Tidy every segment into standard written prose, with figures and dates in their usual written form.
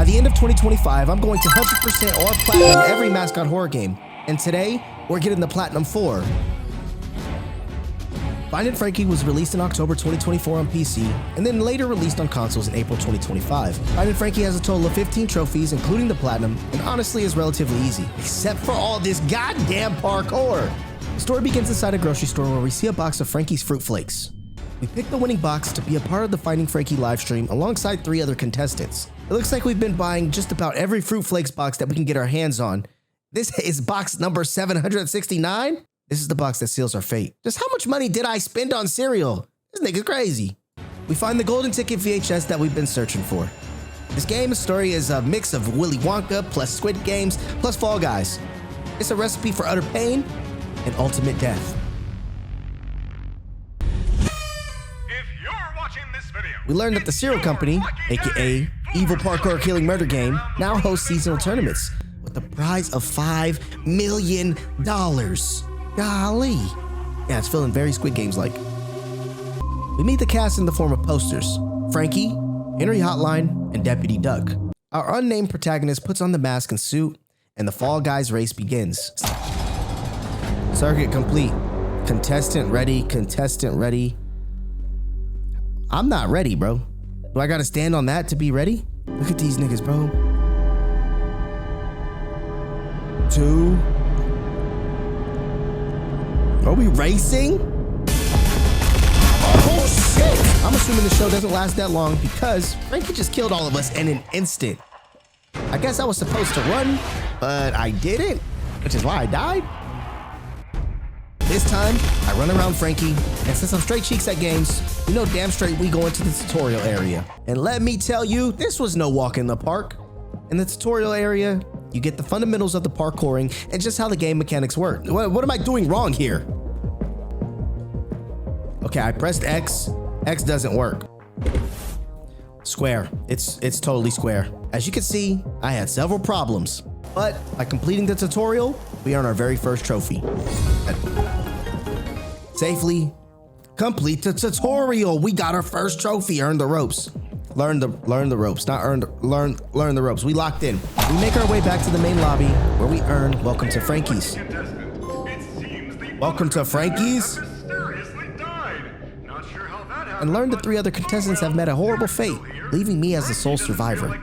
By the end of 2025, I'm going to 100% or platinum every mascot horror game. And today, we're getting the Platinum 4. Finding Frankie was released in October 2024 on PC, and then later released on consoles in April 2025. Finding Frankie has a total of 15 trophies, including the Platinum, and honestly is relatively easy, except for all this goddamn parkour. The story begins inside a grocery store where we see a box of Frankie's Fruit Flakes. We picked the winning box to be a part of the Finding Frankie livestream alongside 3 other contestants. It looks like we've been buying just about every Fruit Flakes box that we can get our hands on. This is box number 769. This is the box that seals our fate. Just how much money did I spend on cereal? This nigga's crazy. We find the golden ticket VHS that we've been searching for. This game's story is a mix of Willy Wonka plus Squid Games plus Fall Guys. It's a recipe for utter pain and ultimate death. If you're watching this video, We learned that the cereal company, aka Evil Parkour Killing Murder Game, now hosts seasonal tournaments with a prize of $5 million. Golly. Yeah, it's feeling very Squid Games like. We meet the cast in the form of posters: Frankie, Henry Hotline, and Deputy Duck. Our unnamed protagonist puts on the mask and suit, and the Fall Guys race begins. Circuit complete. Contestant ready, contestant ready. I'm not ready, bro. Do I gotta stand on that to be ready? Look at these niggas, bro. 2. Are we racing? Oh shit! I'm assuming the show doesn't last that long because Frankie just killed all of us in an instant. I guess I was supposed to run, but I didn't, which is why I died. This time, I run around Frankie, and since I'm straight cheeks at games, you know damn straight we go into the tutorial area. And let me tell you, this was no walk in the park. In the tutorial area, you get the fundamentals of the parkouring and just how the game mechanics work. What am I doing wrong here? Okay, I pressed X. X doesn't work. Square. It's totally square. As you can see, I had several problems, but by completing the tutorial, we earn our very first trophy. Safely complete the tutorial. We got our first trophy. Earn the ropes. Learn the ropes, not learn the ropes. We locked in. We make our way back to the main lobby where we earn Welcome to Frankie's. Welcome to Frankie's? And learn the 3 other contestants have met a horrible fate, leaving me as the sole survivor.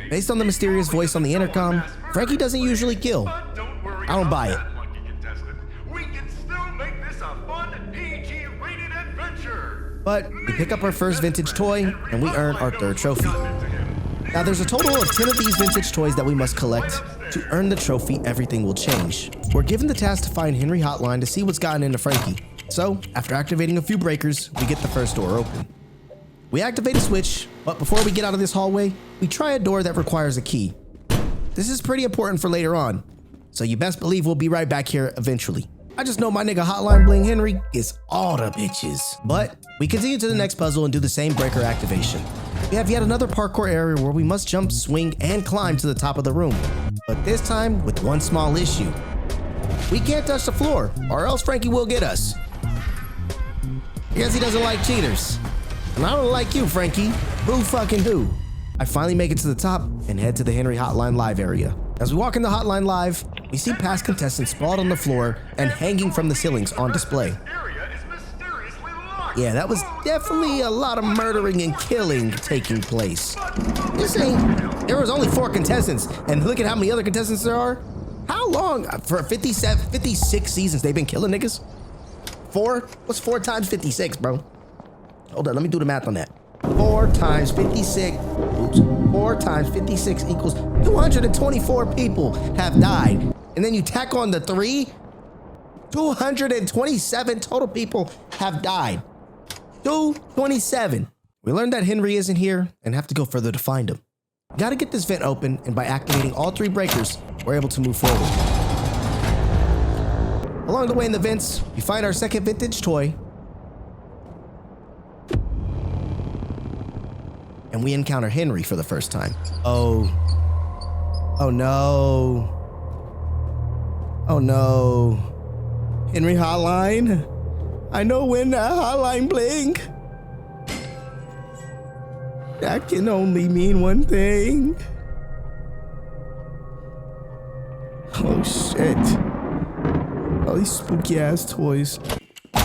Based on the mysterious voice on the intercom, Frankie doesn't usually kill. I don't buy it. But we pick up our first vintage toy and we earn our 3rd trophy. Now there's a total of 10 of these vintage toys that we must collect. To earn the trophy, everything will change. We're given the task to find Henry Hotline to see what's gotten into Frankie. So after activating a few breakers, we get the first door open. We activate a switch, but before we get out of this hallway, we try a door that requires a key. This is pretty important for later on, so you best believe we'll be right back here eventually. I just know my nigga Hotline Bling Henry is all the bitches. But we continue to the next puzzle and do the same breaker activation. We have yet another parkour area where we must jump, swing, and climb to the top of the room. But this time with one small issue. We can't touch the floor or else Frankie will get us. I guess he doesn't like cheaters. And I don't like you, Frankie. Who fucking who? I finally make it to the top and head to the Henry Hotline Live area. As we walk in the Hotline Live, we see past contestants sprawled on the floor and hanging from the ceilings on display. Yeah, that was definitely a lot of murdering and killing taking place. There was only 4 contestants, and look at how many other contestants there are. How long? For 56 seasons they've been killing niggas? 4? What's 4 times 56, bro? Hold on, let me do the math on that. 4 times 56. Oops. 4 times 56 equals 224 people have died. And then you tack on the 3, 227 total people have died. 227. We learned that Henry isn't here and have to go further to find him. Gotta get this vent open, and by activating all 3 breakers, we're able to move forward. Along the way in the vents, we find our second vintage toy, and we encounter Henry for the first time. Oh no. Oh no. Henry Hotline? I know when that hotline blink. That can only mean one thing. Oh shit. All these spooky ass toys.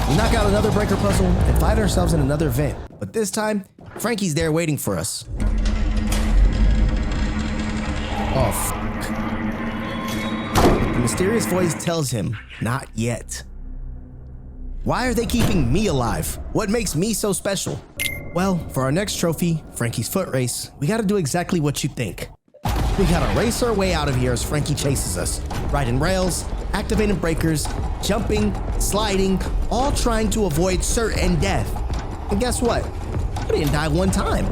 We knock out another breaker puzzle and find ourselves in another vent. But this time, Frankie's there waiting for us. Oh, fuck. The mysterious voice tells him, not yet. Why are they keeping me alive? What makes me so special? Well, for our next trophy, Frankie's foot race, we gotta do exactly what you think. We gotta race our way out of here as Frankie chases us, riding rails, activating breakers, jumping, sliding, all trying to avoid certain death. And guess what? We didn't die one time.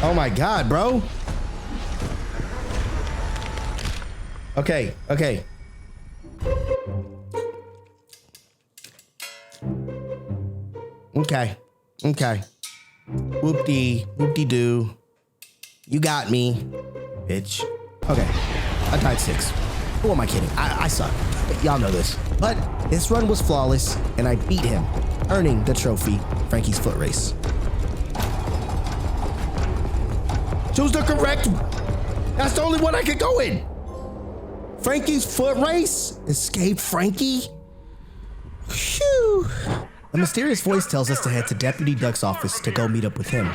Oh my God, bro. Okay. Okay. Whoop-dee-doo. You got me, bitch. Okay, I died 6. Who am I kidding? I suck. Y'all know this. But this run was flawless, and I beat him, earning the trophy, Frankie's foot race. Choose the correct. That's the only one I could go in. Frankie's foot race? Escape Frankie? Phew. A mysterious voice tells us to head to Deputy Duck's office to go meet up with him.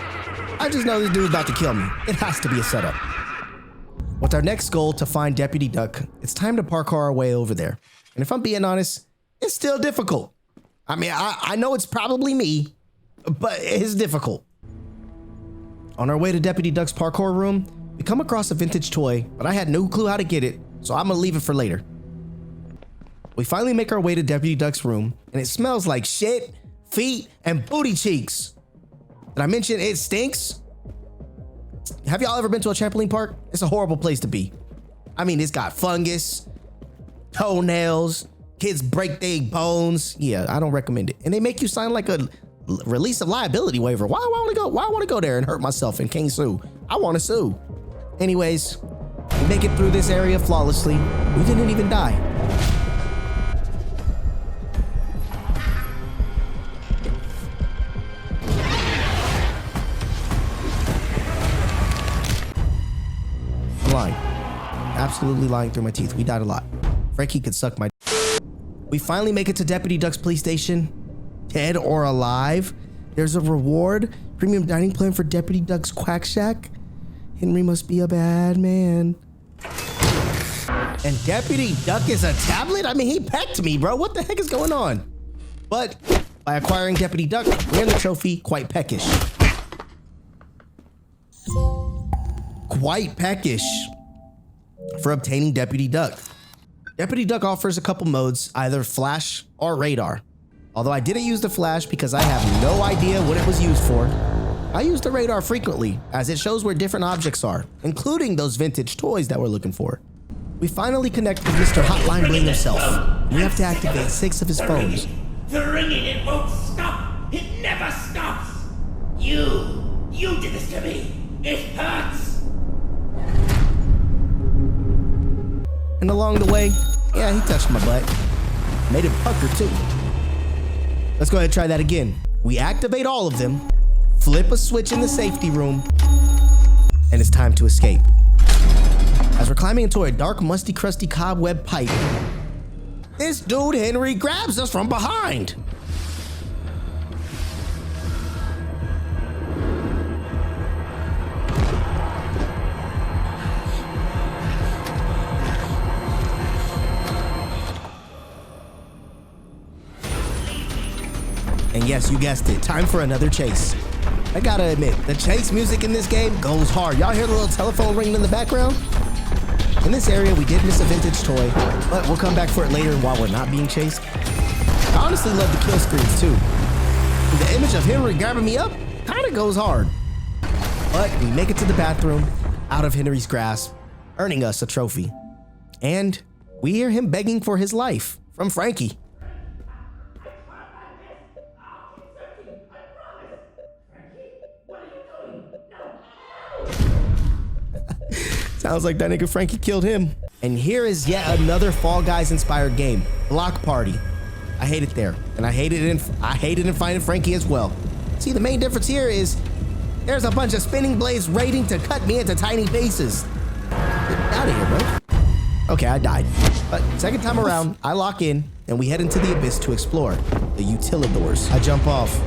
I just know this dude's about to kill me. It has to be a setup. With our next goal to find Deputy Duck, it's time to parkour our way over there. And if I'm being honest, it's still difficult. I mean, I know it's probably me, but it's difficult. On our way to Deputy Duck's parkour room, we come across a vintage toy, but I had no clue how to get it, so I'm gonna leave it for later. We finally make our way to Deputy Duck's room, and it smells like shit, feet, and booty cheeks. Did I mention it stinks? Have y'all ever been to a trampoline park? It's a horrible place to be. I mean, it's got fungus, toenails, kids break their bones. Yeah, I don't recommend it. And they make you sign like a release of liability waiver. Why do I want to go? Why I want to go there and hurt myself and can't sue? I want to sue. Anyways, we make it through this area flawlessly. We didn't even die. Lying. Absolutely lying through my teeth. We died a lot. Frankie could suck my. We finally make it to Deputy Duck's police station. Dead or alive. There's a reward. Premium dining plan for Deputy Duck's Quack Shack. Henry must be a bad man. And Deputy Duck is a tablet? I mean, he pecked me, bro. What the heck is going on? But by acquiring Deputy Duck, we earned the trophy Quite Peckish. Quite Peckish for obtaining Deputy Duck. Deputy Duck offers a couple modes, either flash or radar. Although I didn't use the flash because I have no idea what it was used for. I use the radar frequently as it shows where different objects are, including those vintage toys that we're looking for. We finally connect with Mr. Hotline Bling himself. We have to activate 6 of his phones. The ringing, it won't stop. It never stops. You did this to me. It hurts. And along the way, yeah, he touched my butt. Made it pucker too. Let's go ahead and try that again. We activate all of them, flip a switch in the safety room, and it's time to escape. As we're climbing into a dark, musty, crusty cobweb pipe, this dude, Henry, grabs us from behind. And yes, you guessed it, time for another chase. I gotta admit, the chase music in this game goes hard. Y'all hear the little telephone ringing in the background? In this area, we did miss a vintage toy, but we'll come back for it later while we're not being chased. I honestly love the kill screens too. The image of Henry grabbing me up kinda goes hard. But we make it to the bathroom, out of Henry's grasp, earning us a trophy. And we hear him begging for his life from Frankie. Sounds like that nigga Frankie killed him. And here is yet another Fall Guys inspired game, Block Party. I hate it there, and I hate it in Finding Frankie as well. See, the main difference here is there's a bunch of spinning blades waiting to cut me into tiny pieces. Get out of here, bro. Okay, I died. But second time around, I lock in and we head into the abyss to explore the utilidors. I jump off.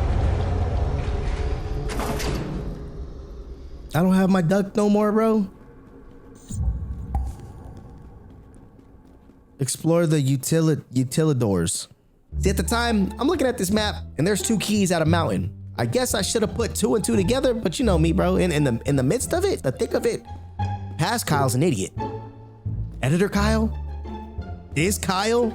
I don't have my duck no more, bro. Explore the utilidors. See, at the time, I'm looking at this map and there's 2 keys at a mountain. I guess I should have put 2 and 2 together, but you know me, bro. In the midst of it, the thick of it, past Kyle's an idiot. Editor Kyle? Is Kyle?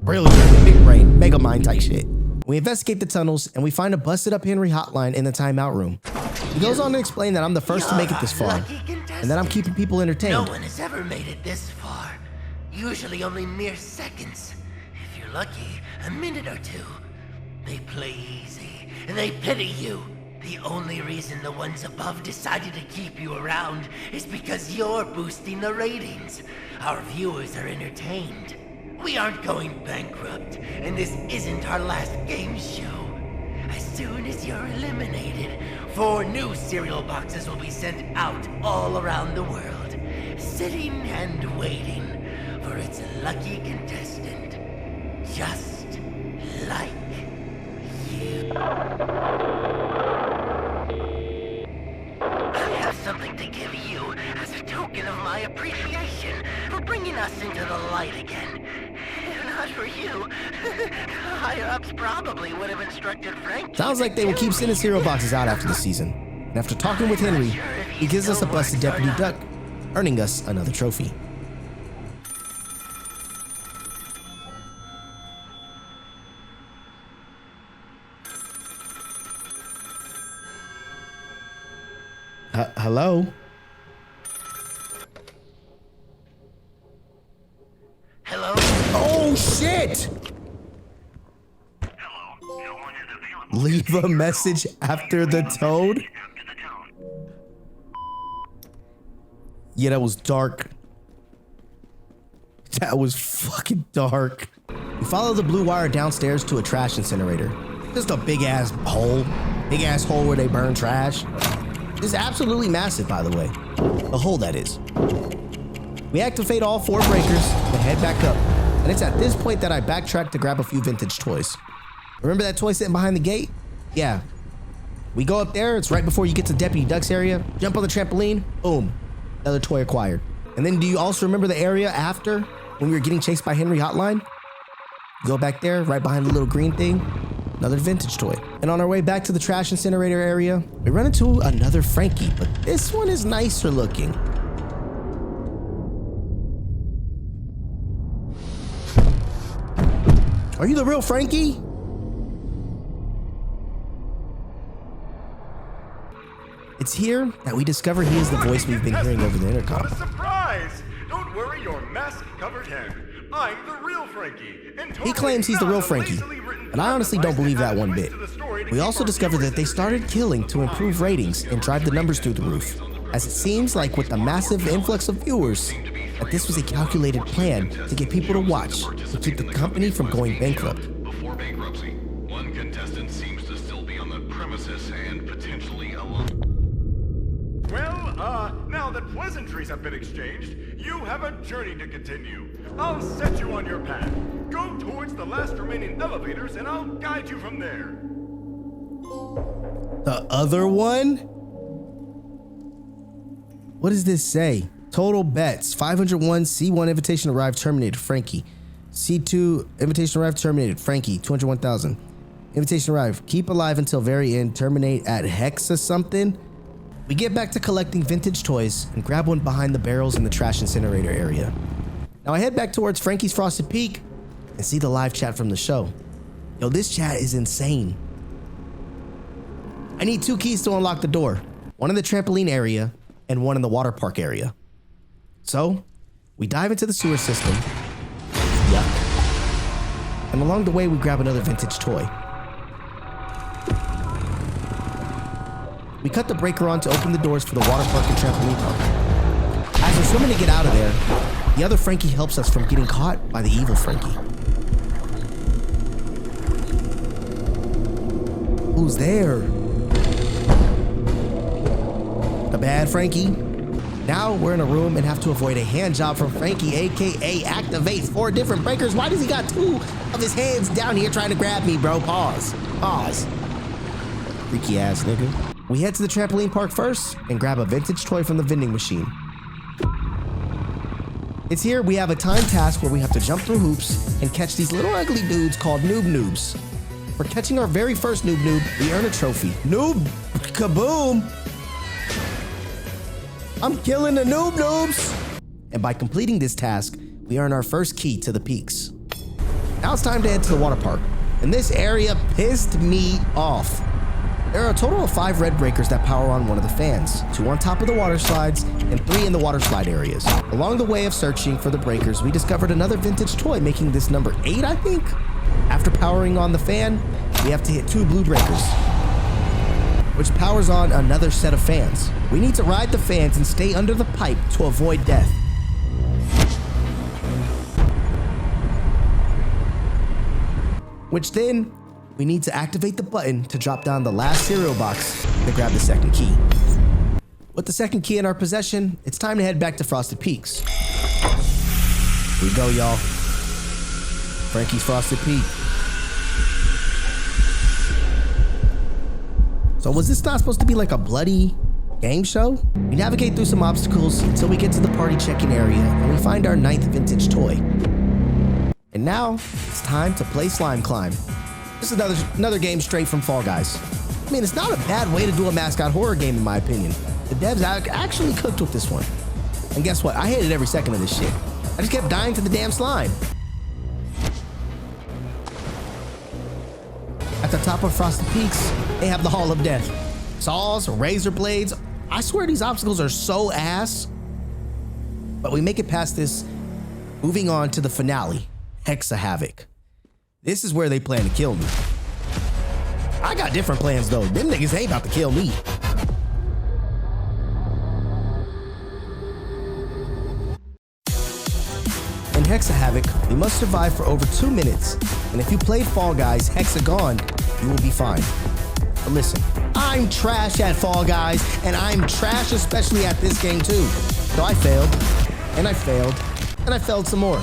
Brilliant. Big brain, mega mind type shit. We investigate the tunnels and we find a busted up Henry hotline in the timeout room. He goes on to explain that I'm the first to make it this far and that I'm keeping people entertained. No one has ever made it this far. Usually only mere seconds. If you're lucky, a minute or 2. They play easy and they pity you. The only reason the ones above decided to keep you around is because you're boosting the ratings. Our viewers are entertained. We aren't going bankrupt, and this isn't our last game show. As soon as you're eliminated, 4 new cereal boxes will be sent out all around the world, sitting and waiting for its lucky contestant, just like you. I have something to give you as a token of my appreciation for bringing us into the light again. If not for you, higher-ups probably would have instructed Frankie. Sounds like they will keep sending cereal boxes out after the season. And after talking with Henry, he gives us a busted Deputy Duck, earning us another trophy. Hello? Hello? Oh, shit! Leave a message after the toad? Yeah, that was dark. That was fucking dark. We follow the blue wire downstairs to a trash incinerator. Just a big ass hole. Big ass hole where they burn trash. It's absolutely massive, by the way. The hole, that is. We activate all 4 breakers and head back up. And it's at this point that I backtrack to grab a few vintage toys. Remember that toy sitting behind the gate? Yeah. We go up there. It's right before you get to Deputy Duck's area. Jump on the trampoline. Boom. Another toy acquired. And then do you also remember the area after when we were getting chased by Henry Hotline? Go back there, right behind the little green thing. Another vintage toy. And on our way back to the trash incinerator area, we run into another Frankie, but this one is nicer looking. Are you the real Frankie? It's here that we discover he is the voice we've been hearing over the intercom. What a surprise! Don't worry your mask-covered hen. I'm the real Frankie. He claims he's the real Frankie, and I honestly don't believe that one bit. We also discovered that they started killing to improve ratings and drive the numbers through the roof, as it seems like with the massive influx of viewers, that this was a calculated plan to get people to watch to keep the company from going bankrupt. Before bankruptcy, one contestant seems to still be on the premises and potentially alone. Well, now that pleasantries have been exchanged, you have a journey to continue. I'll set you on your path. Go towards the last remaining elevators and I'll guide you from there. The other one? What does this say? Total bets. 501, C1 invitation arrived, terminated, Frankie. C2 invitation arrived, terminated, Frankie, 201,000. Invitation arrived, keep alive until very end, terminate at Hexa something. We get back to collecting vintage toys and grab one behind the barrels in the trash incinerator area. Now I head back towards Frankie's Frosted Peak and see the live chat from the show. Yo, this chat is insane. I need 2 keys to unlock the door. One in the trampoline area and one in the water park area. So we dive into the sewer system. Yuck. And along the way, we grab another vintage toy. We cut the breaker on to open the doors for the water park and trampoline park. As As we're swimming to get out of there, the other Frankie helps us from getting caught by the evil Frankie. Who's there? The bad Frankie? Now we're in a room and have to avoid a hand job from Frankie, aka activates 4 different breakers. Why does he got 2 of his hands down here trying to grab me, bro? Pause. Freaky ass nigga. We head to the trampoline park first and grab a vintage toy from the vending machine. It's here we have a time task where we have to jump through hoops and catch these little ugly dudes called noob noobs. For catching our very first noob noob, we earn a trophy. Noob kaboom! I'm killing the noob noobs! And by completing this task, we earn our first key to the peaks. Now it's time to head to the water park. And this area pissed me off. There are a total of 5 red breakers that power on one of the fans, 2 on top of the water slides, and 3 in the water slide areas. Along the way of searching for the breakers, we discovered another vintage toy, making this number 8, I think? After powering on the fan, we have to hit 2 blue breakers, which powers on another set of fans. We need to ride the fans and stay under the pipe to avoid death. Which then, we need to activate the button to drop down the last cereal box to grab the second key. With the second key in our possession, it's time to head back to Frosted Peaks. Here we go, y'all. Frankie's Frosted Peak. So was this not supposed to be like a bloody game show? We navigate through some obstacles until we get to the party check-in area and we find our 9th vintage toy. And now it's time to play Slime Climb. This is another game straight from Fall Guys. I mean, it's not a bad way to do a mascot horror game in my opinion. The devs actually cooked with this one. And guess what? I hated every second of this shit. I just kept dying to the damn slime. At the top of Frosted Peaks, they have the Hall of Death. Saws, razor blades. I swear these obstacles are so ass. But we make it past this, moving on to the finale, Hexahavoc. This is where they plan to kill me. I got different plans though. Them niggas ain't about to kill me. In Hexahavoc, we must survive for over 2 minutes. And if you played Fall Guys Hexagon, you will be fine. But listen, I'm trash at Fall Guys, and I'm trash especially at this game too. So I failed, and I failed, and I failed some more.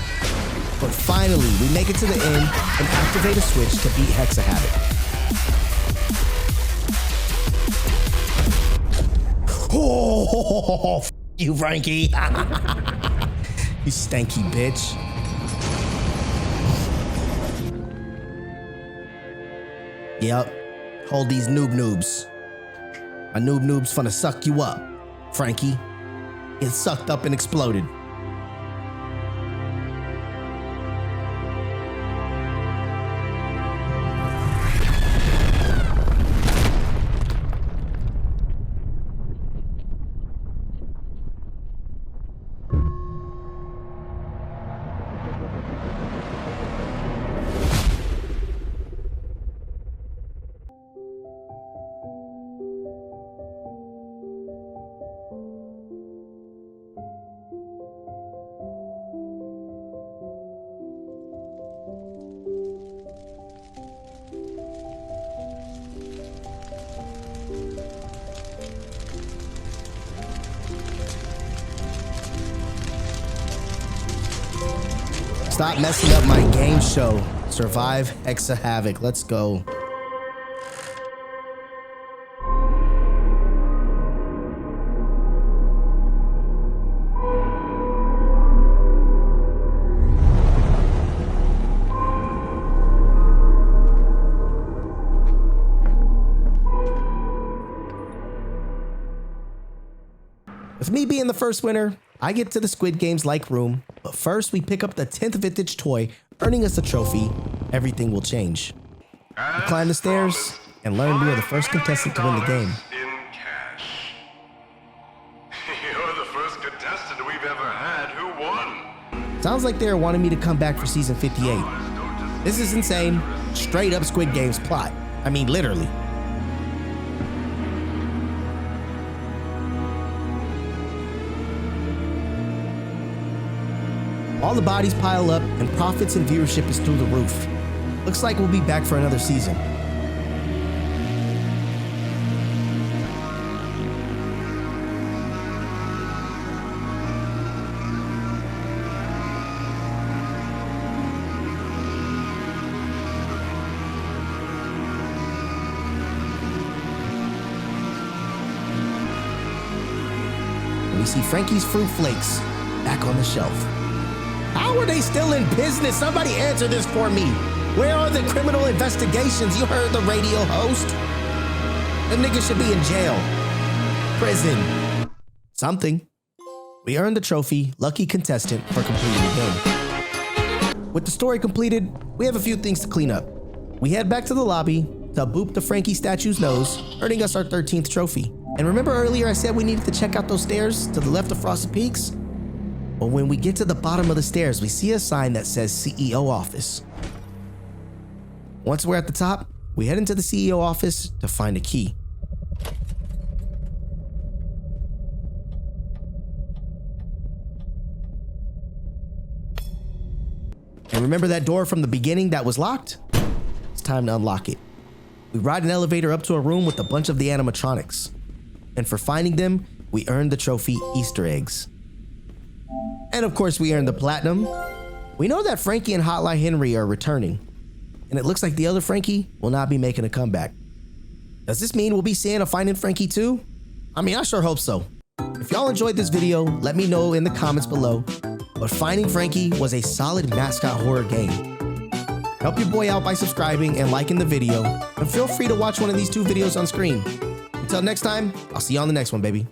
But finally, we make it to the end and activate a switch to beat Hexahavoc. Oh, f you, Frankie. You stanky bitch. Yep. Hold these noob noobs. My noob noob's finna suck you up, Frankie. Get sucked up and exploded. Stop messing up my game show. Survive Hexahavoc. Let's go. With me being the first winner, I get to the Squid Games-like room, but first we pick up the 10th vintage toy, earning us a trophy. Everything will change. We climb the stairs and learn we are the first contestant to win the game. In cash. You're the first contestant we've ever had who won. Sounds like they are wanting me to come back for season 58. This is insane. Straight up Squid Games plot. I mean, literally. All the bodies pile up and profits and viewership is through the roof. Looks like we'll be back for another season. We see Frankie's Fruit Flakes back on the shelf. How are they still in business? Somebody answer this for me. Where are the criminal investigations? You heard the radio host. The nigga should be in jail. Prison. Something. We earned the trophy, lucky contestant, for completing the game. With the story completed, we have a few things to clean up. We head back to the lobby to boop the Frankie statue's nose, earning us our 13th trophy. And remember earlier I said we needed to check out those stairs to the left of Frosted Peaks? Well, when we get to the bottom of the stairs, we see a sign that says CEO office. Once we're at the top, we head into the CEO office to find a key. And remember that door from the beginning that was locked? It's time to unlock it. We ride an elevator up to a room with a bunch of the animatronics. And for finding them, we earned the trophy Easter eggs. And of course, we earned the platinum. We know that Frankie and Hotline Henry are returning. And it looks like the other Frankie will not be making a comeback. Does this mean we'll be seeing a Finding Frankie 2? I mean, I sure hope so. If y'all enjoyed this video, let me know in the comments below. But Finding Frankie was a solid mascot horror game. Help your boy out by subscribing and liking the video. And feel free to watch one of these two videos on screen. Until next time, I'll see you on the next one, baby.